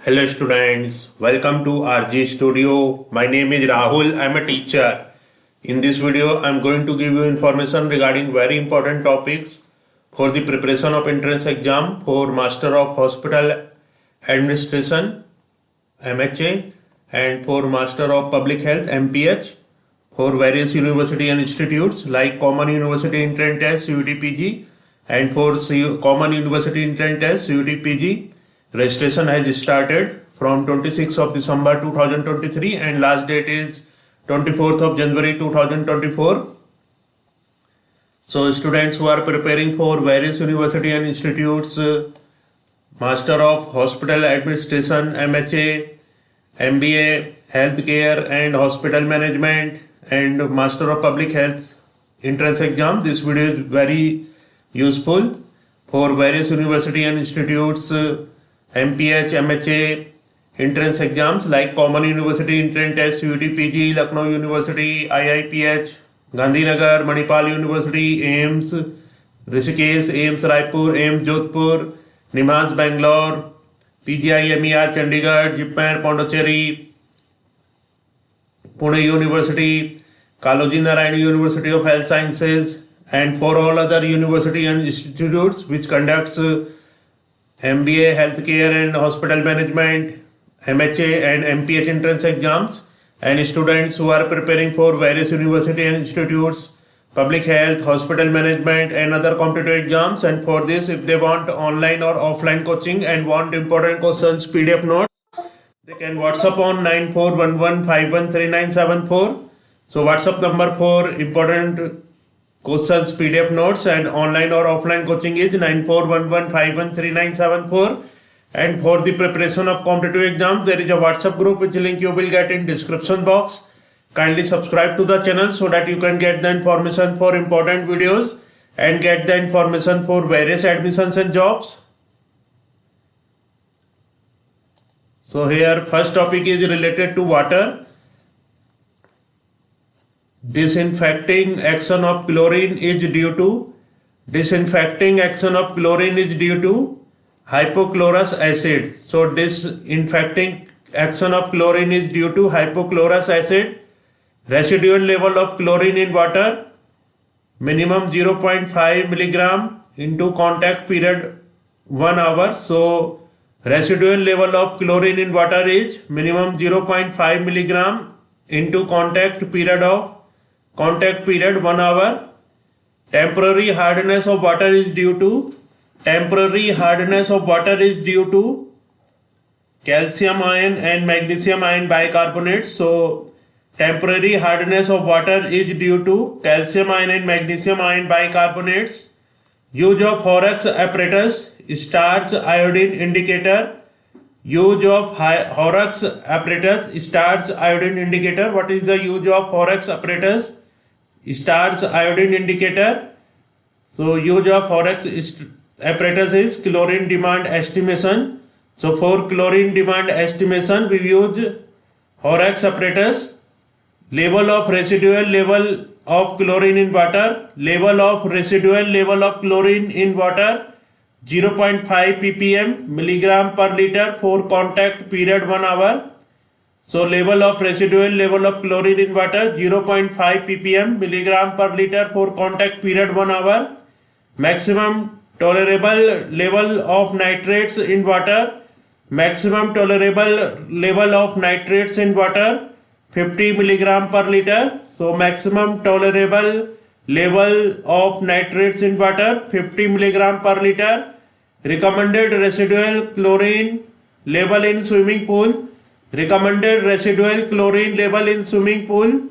Hello students, welcome to RG Studio. My name is Rahul, I am a teacher. In this video, I am going to give you information regarding very important topics for the preparation of entrance exam for Master of Hospital Administration MHA and for Master of Public Health MPH for various university and institutes like Common University Entrance Test UTPG and for Common University Entrance Test UTPG. Registration has started from 26th of December 2023 and last date is 24th of January 2024. So students who are preparing for various university and institutes, Master of Hospital Administration MHA, MBA, Healthcare and Hospital Management and Master of Public Health entrance exam, this video is very useful for various university and institutes, MPH, MHA entrance exams like Common University Entrance Test, UTPG, Lucknow University, IIPH, Gandhinagar, Manipal University, AIIMS, Rishikesh, AIIMS Raipur, AIIMS Jodhpur, NIMHANS Bangalore, PGI MER Chandigarh, JIPMER Pondicherry, Pune University, Kaloji Narayan University of Health Sciences, and for all other university and institutes which conducts MBA, Healthcare and Hospital Management, MHA and MPH entrance exams, and students who are preparing for various university and institutes, public health, hospital management and other competitive exams. And for this, if they want online or offline coaching and want important questions PDF notes, they can WhatsApp on 9411513974. So WhatsApp number for important questions PDF notes and online or offline coaching is 9411513974. And for the preparation of competitive exams, there is a WhatsApp group which link you will get in description box. Kindly subscribe to the channel so that you can get the information for important videos and get the information for various admissions and jobs. So here first topic is related to water. Disinfecting action of chlorine is due to hypochlorous acid. So disinfecting action of chlorine is due to hypochlorous acid. Residual level of chlorine in water minimum 0.5 milligram into contact period 1 hour. So residual level of chlorine in water is minimum 0.5 milligram into contact period 1 hour. Temporary hardness of water is due to calcium ion and magnesium ion bicarbonate. So temporary hardness of water is due to calcium ion and magnesium ion bicarbonates. Use of Horrocks apparatus, starch iodine indicator. Horrocks apparatus, starch iodine indicator. What is the use of Horrocks apparatus, starch iodine indicator? So use of Horrocks apparatus is chlorine demand estimation. So for chlorine demand estimation, we use Horrocks apparatus. Level of residual level of chlorine in water. Level of residual level of chlorine in water 0.5 ppm milligram per liter for contact period 1 hour. So level of residual level of chlorine in water 0.5 ppm milligram per liter for contact period 1 hour. Maximum tolerable level of nitrates in water. Maximum tolerable level of nitrates in water 50 milligram per liter. So maximum tolerable level of nitrates in water 50 milligram per liter. Recommended residual chlorine level in swimming pool. Recommended residual chlorine level in swimming pool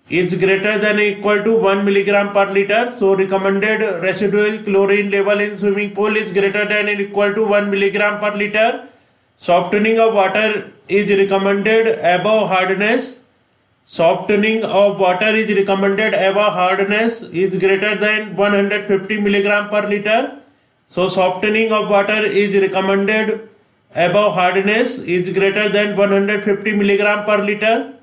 is greater than or equal to 1 milligram per liter. So recommended residual chlorine level in swimming pool is greater than or equal to 1 milligram per liter. Softening of water is recommended above hardness. Softening of water is recommended above hardness is greater than 150 milligram per liter. So softening of water is recommended above hardness is greater than 150 milligram per liter.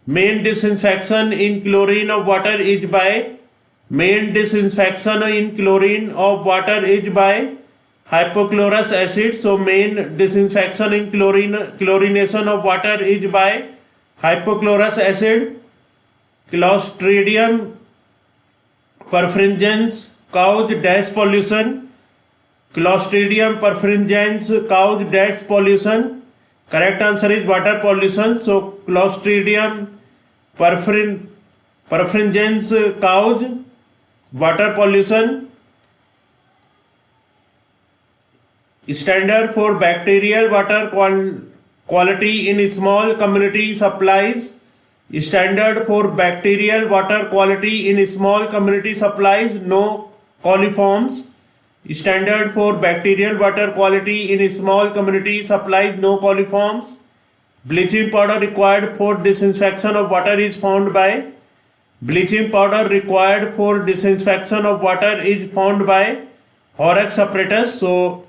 Main disinfection in chlorine of water is by hypochlorous acid. So main disinfection in chlorination of water is by hypochlorous acid. Clostridium perfringens cause dash pollution. Clostridium perfringens cause dash pollution. Correct answer is water pollution. So Clostridium perfringens cause water pollution. Standard for bacterial water quality in small community supplies. Standard for bacterial water quality in small community supplies, no coliforms. Standard for bacterial water quality in small community supplies, no coliforms. Bleaching powder required for disinfection of water is found by. Bleaching powder required for disinfection of water is found by Horax apparatus. So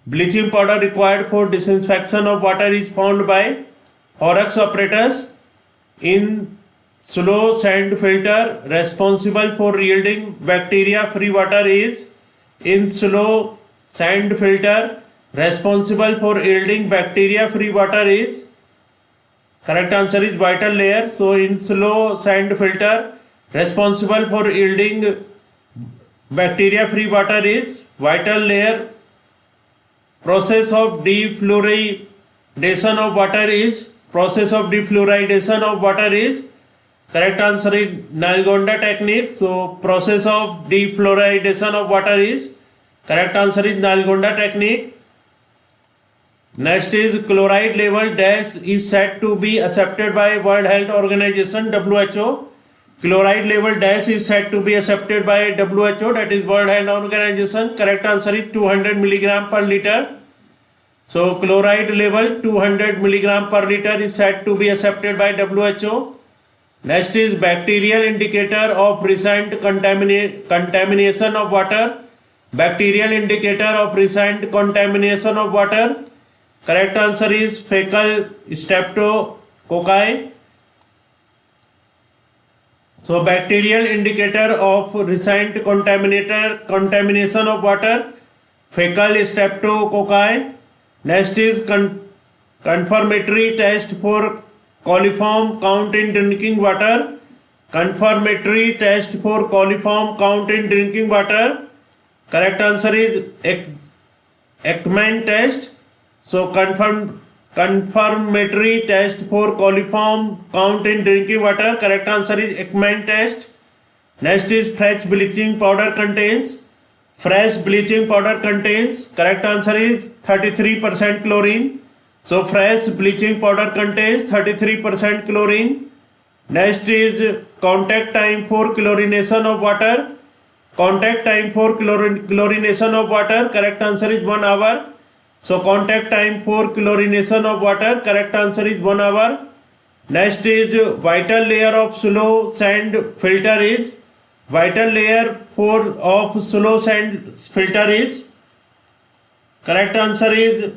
bleaching powder required for disinfection of water is found by Horax apparatus. In slow sand filter responsible for yielding bacteria free water is. In slow sand filter responsible for yielding bacteria free water is. Correct answer is vital layer. So in slow sand filter responsible for yielding bacteria free water is vital layer. Process of defluoridation of water is. Process of defluoridation of water is. Correct answer is Nalgonda technique. So process of defluoridation of water is. Correct answer is Nalgonda technique. Next is chloride level dash is said to be accepted by World Health Organization WHO. Chloride level dash is said to be accepted by WHO, that is World Health Organization. Correct answer is 200 milligram per liter. So chloride level 200 milligram per liter is said to be accepted by WHO. Next is bacterial indicator of recent contamination of water. Bacterial indicator of recent contamination of water. Correct answer is fecal streptococci. So bacterial indicator of recent contamination of water, fecal streptococci. Next is confirmatory test for coliform count in drinking water. Confirmatory test for coliform count in drinking water. Correct answer is Ekman test. So confirmatory test for coliform count in drinking water. Correct answer is Ekman test. Next is fresh bleaching powder contains. Fresh bleaching powder contains. Correct answer is 33% chlorine. So fresh bleaching powder contains 33% chlorine. Next is contact time for chlorination of water. Contact time for chlorination of water. Correct answer is 1 hour. So contact time for chlorination of water. Correct answer is 1 hour. Next is vital layer of slow sand filter is. Vital layer of slow sand filter is. Correct answer is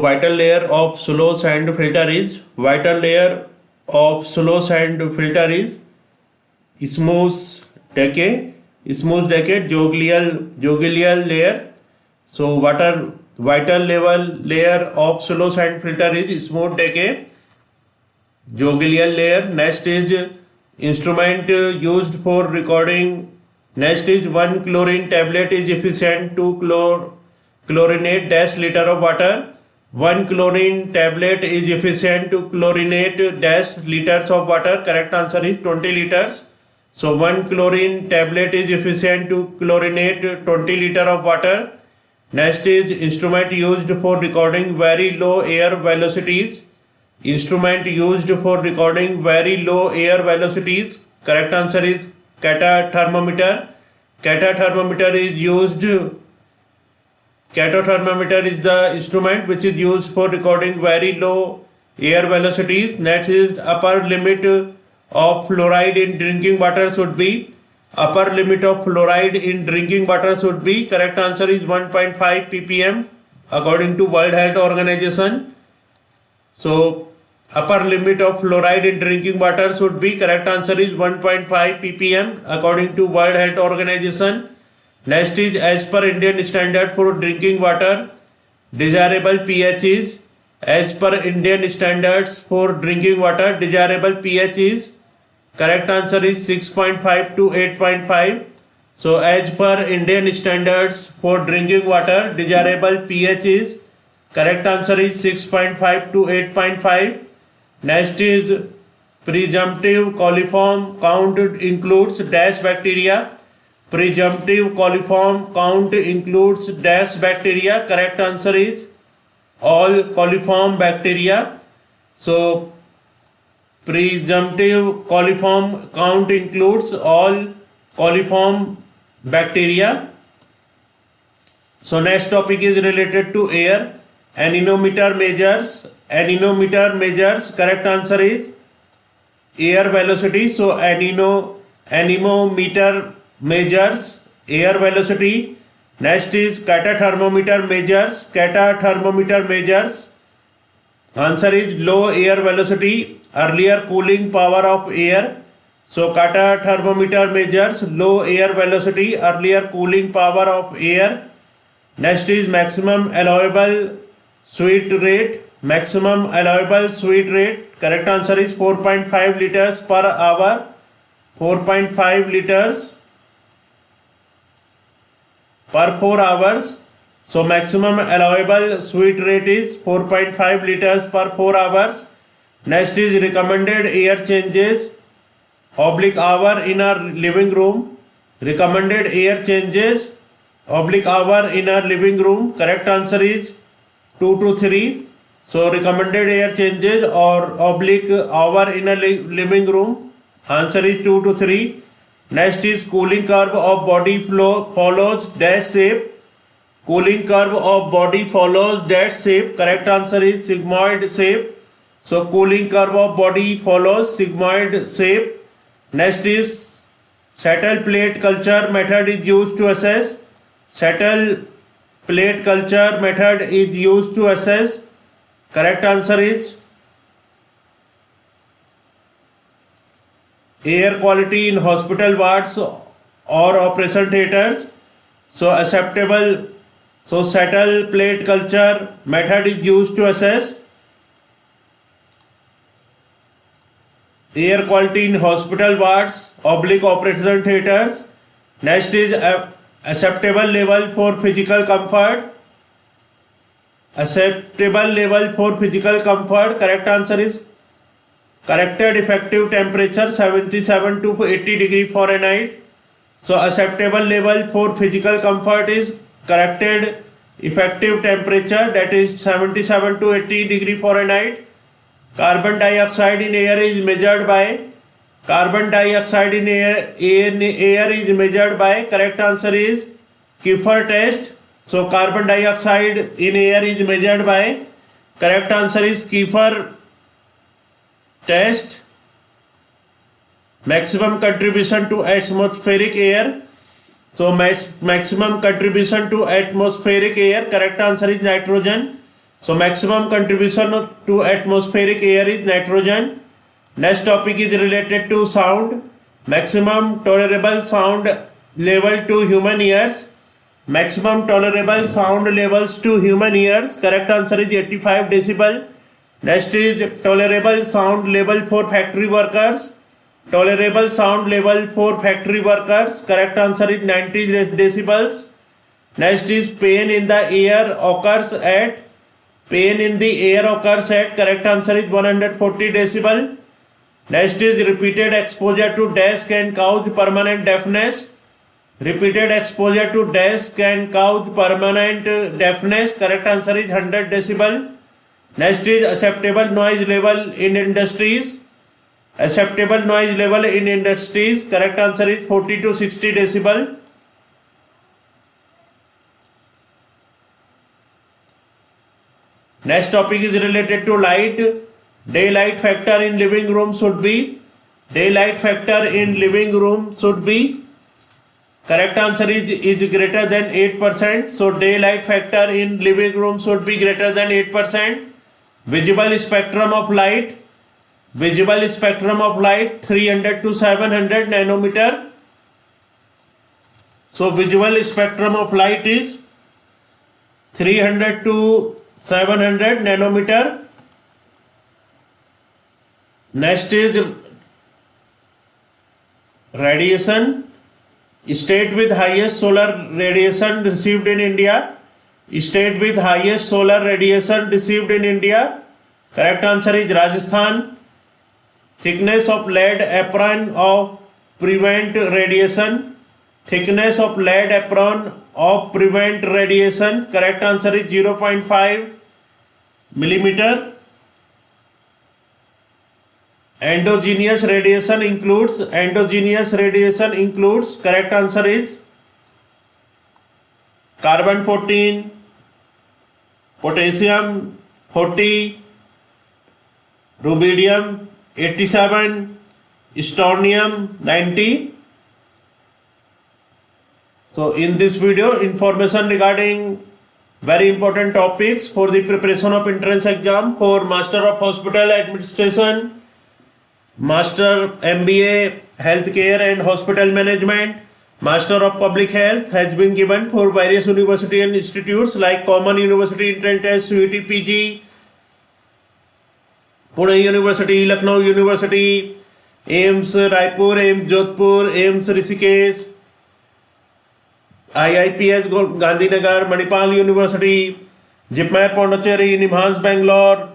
vital layer of slow sand filter is. Vital layer of slow sand filter is smooth decay Jogelial layer. So vital layer of slow sand filter is smooth decay Jogelial layer. Next is instrument used for recording. Next is 1 chlorine tablet is efficient to chlorinate dash liter of water. 1 chlorine tablet is efficient to chlorinate dash liters of water. Correct answer is 20 liters. So 1 chlorine tablet is efficient to chlorinate 20 liter of water. Next is instrument used for recording very low air velocities. Instrument used for recording very low air velocities. Correct answer is catathermometer. Catathermometer is the instrument which is used for recording very low air velocities. Next is upper limit of fluoride in drinking water should be. Correct answer is 1.5 ppm. according to World Health Organization. So upper limit of fluoride in drinking water should be, correct answer is 1.5 ppm according to World Health Organization. Next is, as per Indian standard for drinking water, desirable pH is, as per Indian standards for drinking water, desirable pH is, correct answer is 6.5 to 8.5. So as per Indian standards for drinking water, desirable pH is, correct answer is 6.5 to 8.5. Next is, presumptive coliform count includes dash bacteria. Presumptive coliform count includes dash bacteria. Correct answer is all coliform bacteria. So presumptive coliform count includes all coliform bacteria. So next topic is related to air. Anemometer measures. Anemometer measures. Correct answer is air velocity. So anemometer measures air velocity. Next is catathermometer measures. Catathermometer measures. Answer is low air velocity, earlier cooling power of air. So catathermometer measures low air velocity, earlier cooling power of air. Next is maximum allowable sweat rate. Maximum allowable sweat rate. Correct answer is 4.5 liters per hour. 4.5 liters per 4 hours. So maximum allowable sweat rate is 4.5 liters per 4 hours. Next is recommended air changes /hour in our living room. Recommended air changes /hour in our living room. Correct answer is 2 to 3. So recommended air changes or /hour in a living room. Answer is 2 to 3. Next is cooling curve of body flow follows dash shape. Cooling curve of body follows dash shape. Correct answer is sigmoid shape. So cooling curve of body follows sigmoid shape. Next is settle plate culture method is used to assess. Settle plate culture method is used to assess. Correct answer is air quality in hospital wards or operation theatres. So settle plate culture method is used to assess air quality in hospital wards / operation theatres. Next is acceptable level for physical comfort. Acceptable level for physical comfort. Correct answer is corrected effective temperature 77 to 80 degree Fahrenheit. So acceptable level for physical comfort is corrected effective temperature, that is 77 to 80 degree Fahrenheit. Carbon dioxide in air is measured by. Carbon dioxide in air is measured by. Correct answer is Kiefer test. So carbon dioxide in air is measured by. Correct answer is Kiefer test. Maximum contribution to atmospheric air. So maximum contribution to atmospheric air. Correct answer is nitrogen. So maximum contribution to atmospheric air is nitrogen. Next topic is related to sound. Maximum tolerable sound level to human ears. Maximum tolerable sound levels to human ears. Correct answer is 85 decibel. Next is tolerable sound level for factory workers. Tolerable sound level for factory workers. Correct answer is 90 decibels. Next is pain in the air occurs at. Pain in the air occurs at. Correct answer is 140 decibel. Next is repeated exposure to dash can cause permanent deafness. Repeated exposure to dash can cause permanent deafness. Correct answer is 100 decibel. Next is acceptable noise level in industries. Acceptable noise level in industries. Correct answer is 40 to 60 decibel. Next topic is related to light. Daylight factor in living room should be. Daylight factor in living room should be. Correct answer is greater than 8%. So daylight factor in living room should be greater than 8%. Visible spectrum of light 300 to 700 nanometer. So visual spectrum of light is 300 to 700 nanometer. Next is radiation. State with highest solar radiation received in India. State with highest solar radiation received in India. Correct answer is Rajasthan. Thickness of lead apron of prevent radiation. Thickness of lead apron of prevent radiation. Correct answer is 0.5 millimeter. Endogenous radiation includes. Correct answer is carbon 14, potassium 40, rubidium 87, strontium 90. So in this video, information regarding very important topics for the preparation of entrance exam for Master of Hospital Administration, Master MBA Healthcare and Hospital Management, Master of Public Health has been given for various university and institutes like Common University Entrance Test, CUET PG, Pune University, Lucknow University, AIIMS Raipur, AIIMS Jodhpur, AIIMS Rishikesh, IIPS Gandhinagar, Manipal University, JIPMER Pondicherry, NIMHANS Bangalore,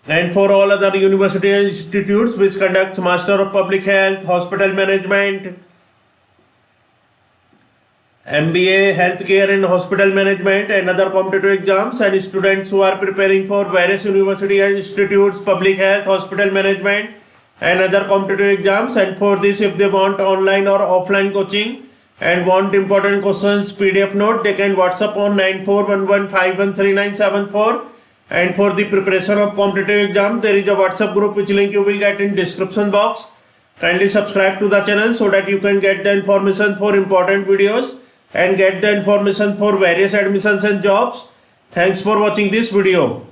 and for all other university and institutes which conducts Master of Public Health, Hospital Management, MBA Healthcare and Hospital Management and other competitive exams, and students who are preparing for various university and institutes, Public Health, Hospital Management and other competitive exams. And for this, if they want online or offline coaching and want important questions PDF note, they can WhatsApp on 9411513974. And for the preparation of competitive exam, there is a WhatsApp group which link you will get in description box. Kindly subscribe to the channel so that you can get the information for important videos and get the information for various admissions and jobs. Thanks for watching this video.